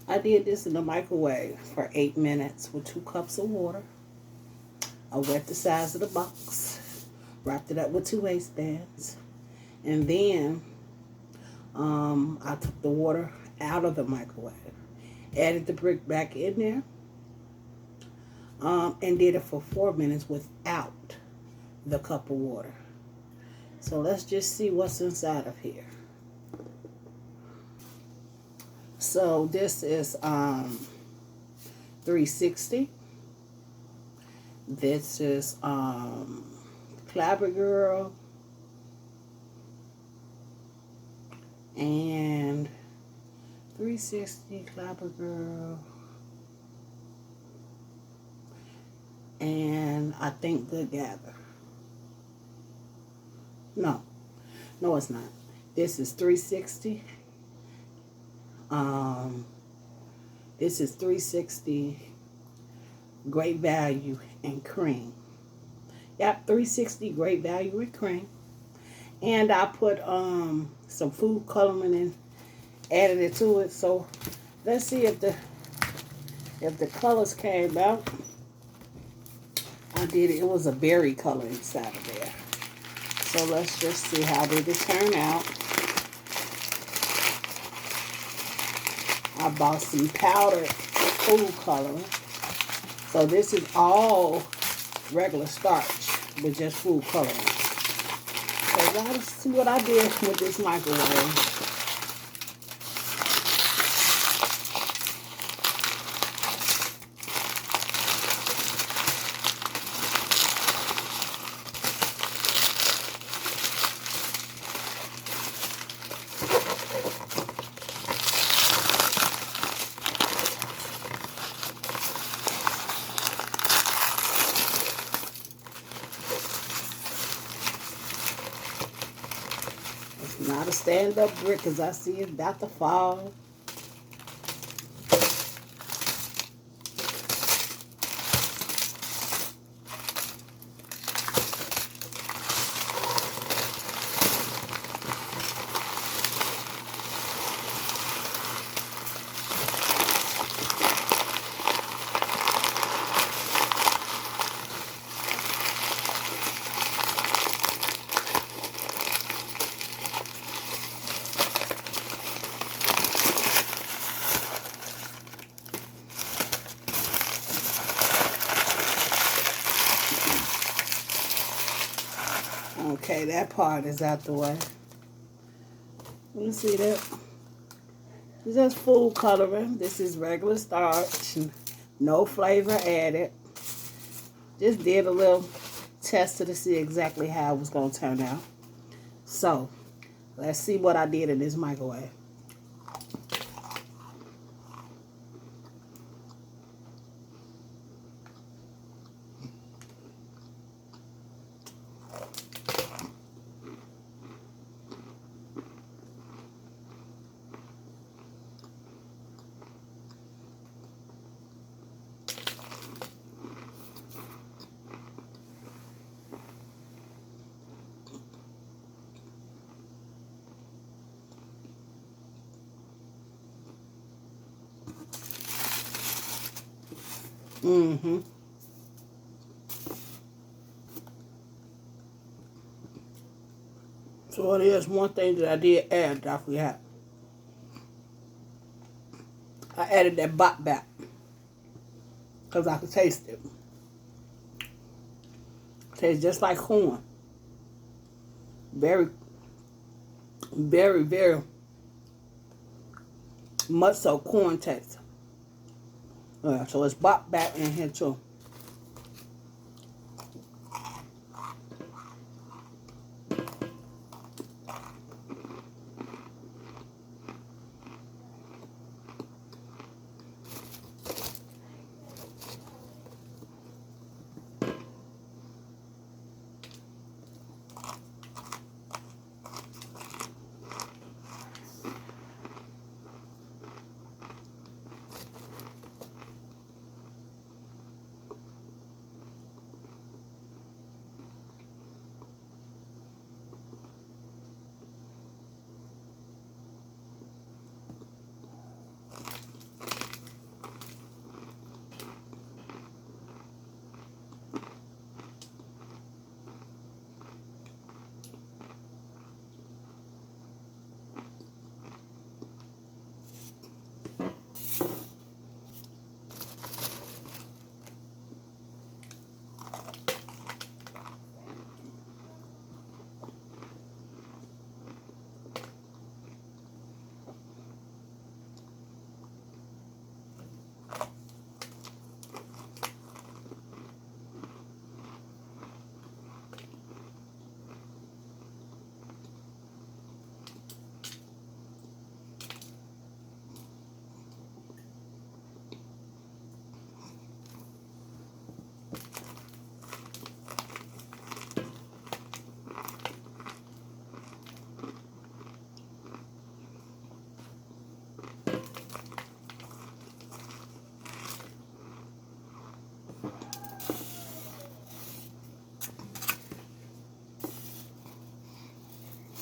I did this in the microwave for 8 minutes with 2 cups of water. I wet the size of the box, wrapped it up with 2 waistbands, and then I took the water out of the microwave, added the brick back in there, and did it for 4 minutes without the cup of water. So let's just see what's inside of here. So this is 360. This is Clabber Girl and 360 Clabber Girl and I think Good Gather. No, it's not. This is 360. This is 360 Great Value and Cream. Yep, 360 Great Value and Cream. And I put some food coloring and added it to it. So let's see if the colors came out. I did it. It was a berry color inside of there. So let's just see how did it turn out. I bought some powdered food coloring. So this is all regular starch with just food coloring. So let's see what I did with this microwave. Not a stand-up brick because I see it's about to fall. Okay, that part is out the way. You see that? This is food coloring. This is regular starch. No flavor added. Just did a little tester to see exactly how it was going to turn out. So, let's see what I did in this microwave. Mm-hmm. So there's one thing that I did add that I forgot. I added that bop back because I could taste it. Tastes just like corn. Very, very, very much so corn taste. So it's bop back in here too.